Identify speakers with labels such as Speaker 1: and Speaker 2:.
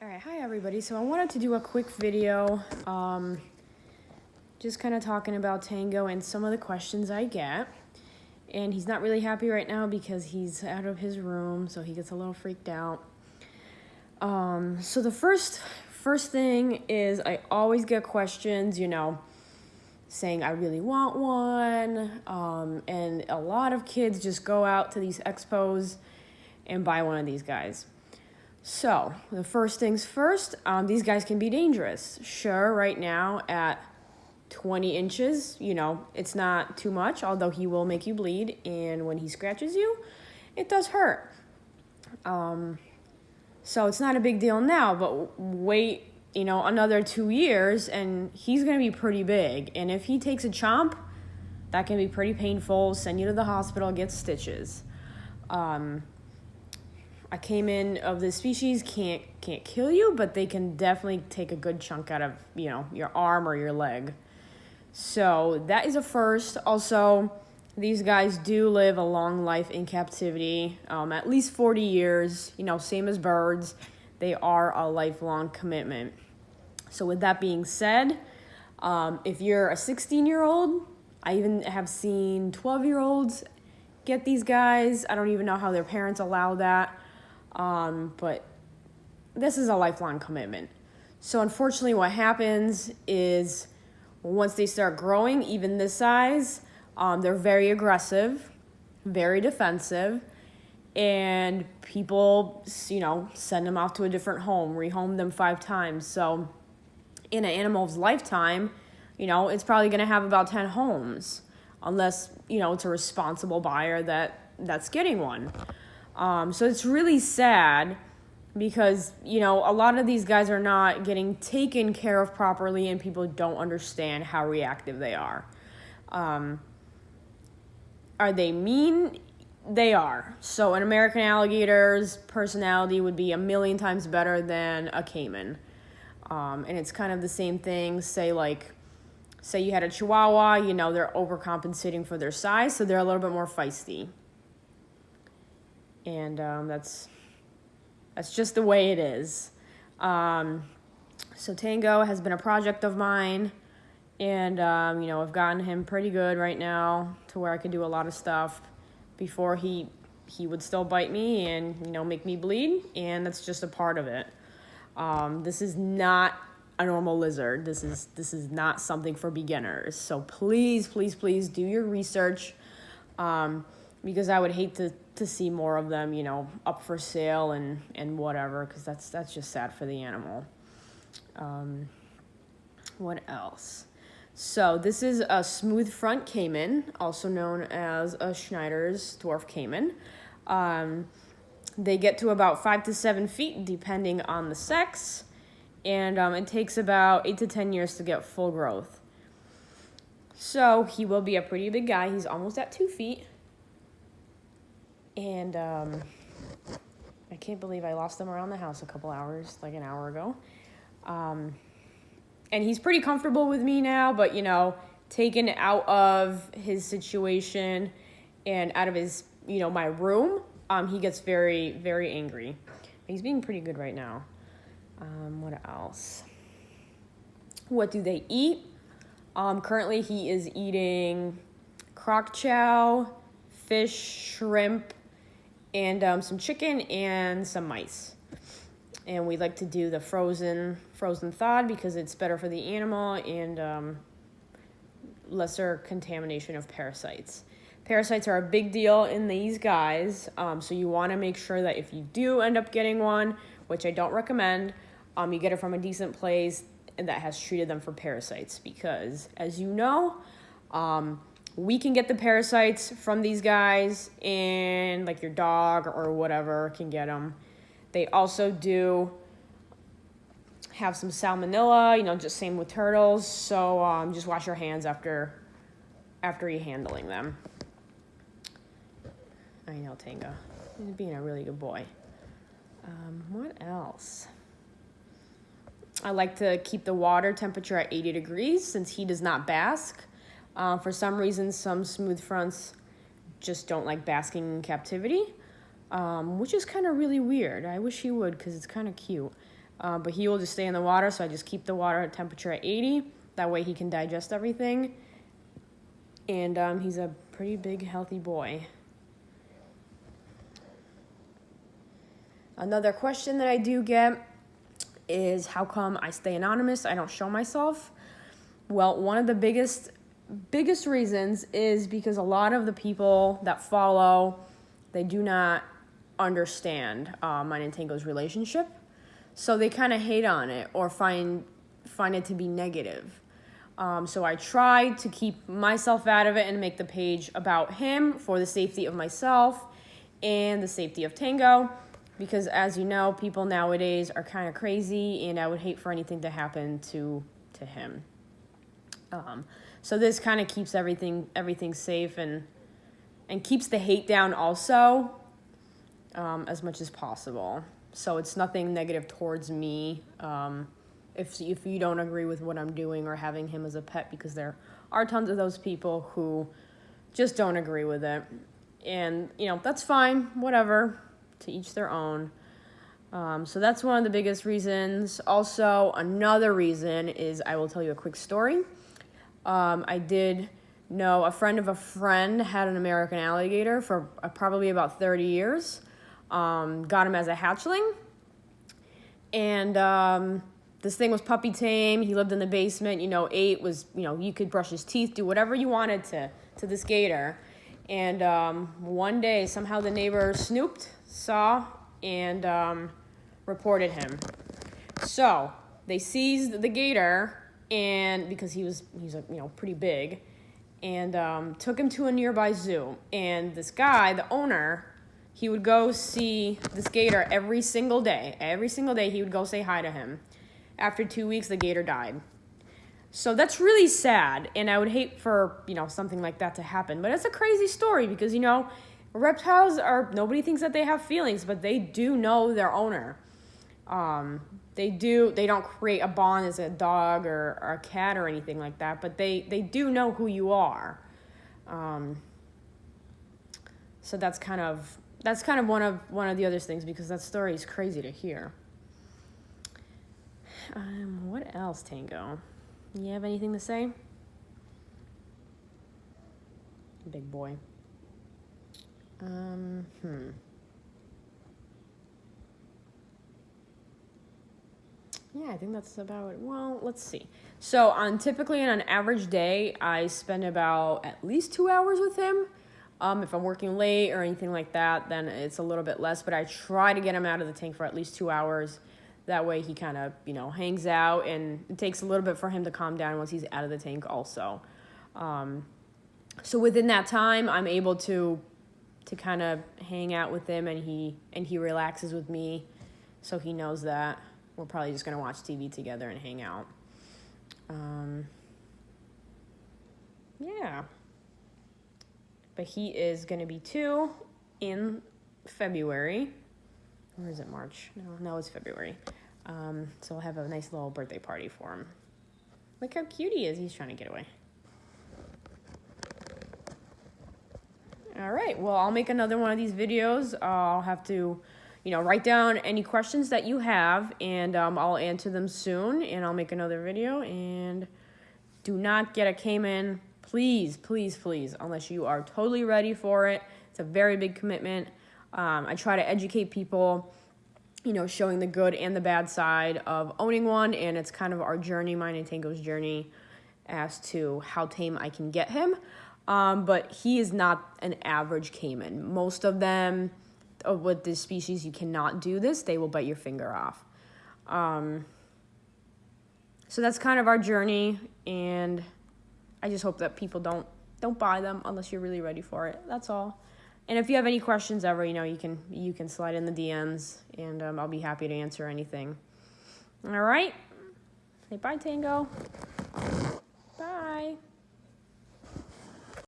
Speaker 1: All right, hi everybody. So I wanted to do a quick video, just kind of talking about Tango and some of the questions I get. And he's not really happy right now because he's out of his room, so he gets a little freaked out. So the first thing is I always get questions, saying I really want one. And a lot of kids just go out to these expos and buy one of these guys. So, the first things first, these guys can be dangerous. Sure, right now at 20 inches, it's not too much, although he will make you bleed. And when he scratches you, it does hurt. So it's not a big deal now, but wait, another 2 years and he's going to be pretty big. And if he takes a chomp, that can be pretty painful, send you to the hospital, get stitches. A Caiman of this species can't kill you, but they can definitely take a good chunk out of, your arm or your leg. So that is a first. Also, these guys do live a long life in captivity, at least 40 years, same as birds. They are a lifelong commitment. So with that being said, if you're a 16-year-old, I even have seen 12-year-olds get these guys. I don't even know how their parents allow that. But this is a lifelong commitment. So unfortunately what happens is once they start growing, even this size, they're very aggressive, very defensive, and people, send them off to a different home, rehome them 5 times. So in an animal's lifetime, it's probably going to have about 10 homes, unless, it's a responsible buyer that's getting one. So it's really sad because, a lot of these guys are not getting taken care of properly and people don't understand how reactive they are. Are they mean? They are. So an American alligator's personality would be 1,000,000 times better than a Caiman. And it's kind of the same thing. Say you had a Chihuahua, they're overcompensating for their size, so they're a little bit more feisty. And that's just the way it is. So Tango has been a project of mine, and I've gotten him pretty good right now to where I can do a lot of stuff. Before he would still bite me and make me bleed, and that's just a part of it. This is not a normal lizard. This is not something for beginners. So please do your research, because I would hate to see more of them, up for sale and whatever, because that's just sad for the animal. What else? So this is a smooth front Caiman, also known as a Schneider's dwarf Caiman. They get to about 5 to 7 feet, depending on the sex, and it takes about 8 to 10 years to get full growth. So he will be a pretty big guy. He's almost at 2 feet. And I can't believe I lost him around the house a couple hours, like an hour ago. And he's pretty comfortable with me now, but, taken out of his situation and out of his, my room, he gets very, very angry. He's being pretty good right now. What else? What do they eat? Currently he is eating crock chow, fish, shrimp, and some chicken and some mice. And we like to do the frozen thawed because it's better for the animal and lesser contamination of parasites. Parasites are a big deal in these guys, so you want to make sure that if you do end up getting one, which I don't recommend, you get it from a decent place that has treated them for parasites, because as you know, we can get the parasites from these guys, and like your dog or whatever can get them. They also do have some salmonella, just same with turtles. So just wash your hands after you're handling them. I know, Tango. He's being a really good boy. What else? I like to keep the water temperature at 80 degrees since he does not bask. For some reason, some smooth fronts just don't like basking in captivity, which is kind of really weird. I wish he would because it's kind of cute. But he will just stay in the water, so I just keep the water temperature at 80. That way he can digest everything. And he's a pretty big, healthy boy. Another question that I do get is, how come I stay anonymous? I don't show myself. Well, one of the biggest reasons is because a lot of the people that follow, they do not understand mine and Tango's relationship. So they kind of hate on it or find it to be negative. So I try to keep myself out of it and make the page about him for the safety of myself and the safety of Tango. Because as you know, people nowadays are kind of crazy, and I would hate for anything to happen to him. So this kind of keeps everything safe and keeps the hate down also, as much as possible. So it's nothing negative towards me, if you don't agree with what I'm doing or having him as a pet, because there are tons of those people who just don't agree with it. And, that's fine, whatever, to each their own. So that's one of the biggest reasons. Also, another reason is, I will tell you a quick story. I did know a friend of a friend had an American alligator for probably about 30 years. Got him as a hatchling. And this thing was puppy tame. He lived in the basement, ate, you could brush his teeth, do whatever you wanted to this gator. And one day, somehow the neighbor snooped, saw, and reported him. So they seized the gator, and because he's pretty big, and took him to a nearby zoo. And this guy, the owner, he would go see this gator every single day. Every single day he would go say hi to him. After 2 weeks, the gator died. So that's really sad, and I would hate for, something like that to happen. But it's a crazy story because, reptiles nobody thinks that they have feelings, but they do know their owner. They don't create a bond as a dog or a cat or anything like that, but they do know who you are. So that's kind of one of the other things, because that story is crazy to hear. What else, Tango? You have anything to say? Big boy. Yeah, I think that's about it. Well, let's see. So typically on an average day, I spend about at least 2 hours with him. If I'm working late or anything like that, then it's a little bit less, but I try to get him out of the tank for at least 2 hours. That way he kind of, hangs out, and it takes a little bit for him to calm down once he's out of the tank also. So within that time, I'm able to kind of hang out with him, and he relaxes with me, so he knows that we're probably just going to watch TV together and hang out. Yeah. But he is going to be 2 in February. Or is it March? No, it's February. So I'll have a nice little birthday party for him. Look how cute he is. He's trying to get away. All right. Well, I'll make another one of these videos. I'll have to, write down any questions that you have, and I'll answer them soon, and I'll make another video. And do not get a Caiman, please, please, please, unless you are totally ready for it. It's a very big commitment. I try to educate people, showing the good and the bad side of owning one, and it's kind of our journey, mine and Tango's journey, as to how tame I can get him. But he is not an average Caiman. Most of them, with this species, you cannot do this. They will bite your finger off. So that's kind of our journey, and I just hope that people don't buy them unless you're really ready for it. That's all. And if you have any questions ever, you can slide in the DMs, and I'll be happy to answer anything. All right. Say bye, Tango.